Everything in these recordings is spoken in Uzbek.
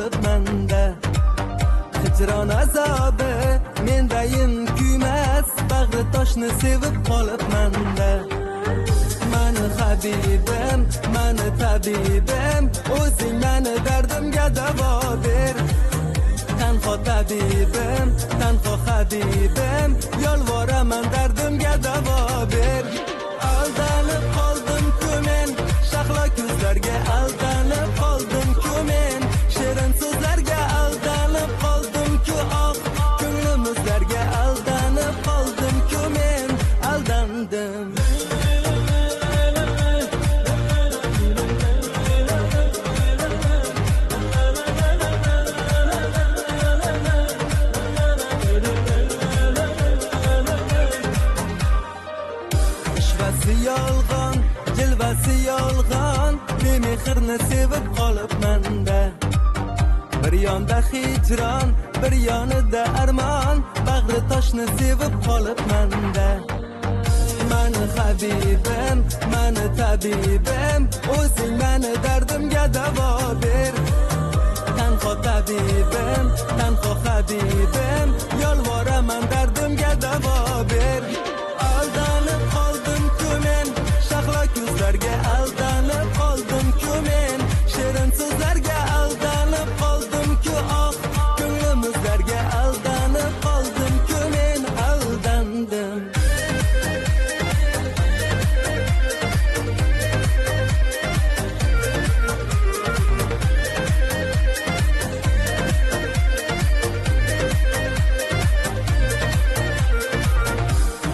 qolib menda. Hijron azobi mendayin kuymas, bag'ri toshni sevib qolib menda. Mani habibim, mani tabibim, o'zing mani dardimga davo ber. Tanho tabibim, tanho habibim, yolvoraman dardimga davo ber. Aldanib qoldim-ku men, shahlo ko'zlarga aldanib qoldim-ku men, shirin so'zlarga aldanib qoldim-ku oh, ko'nglimizlarga aldanib qoldim-ku men, aldandim. Yolg'on, jilvasi yolg'on, bemehrni sevib qolib menda. Bir yonda hijron, bir yonida armon, bag'ri toshni sevib qolib menda. Mani habibim, mani tabibim, o'zing mani dardimga davo ber. Tanho tabibim, tanho habibim, yolvoraman dardimga davo ber. Aldanib qoldim-ku men, shahlo ko'zlarga aldanib qoldim-ku men, shirin so'zlarga aldanib qoldim-ku oh, ko'nglimizlarga aldanib qoldim-ku men, aldandim.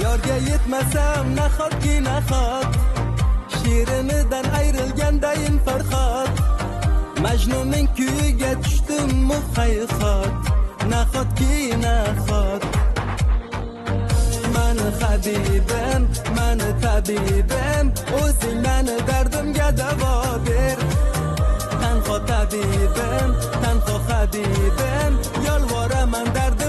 Yorga yetmasam nahotki nahot, shirinidan ayrilgandayin farhot. Majnunning kuyiga tushdim muhayhot, nahotki nahot. Mani habibim, mani tabibim, o'zing mani dardimga davo ber. Tanho tabibim, tanho habibim, yolvoraman dardimga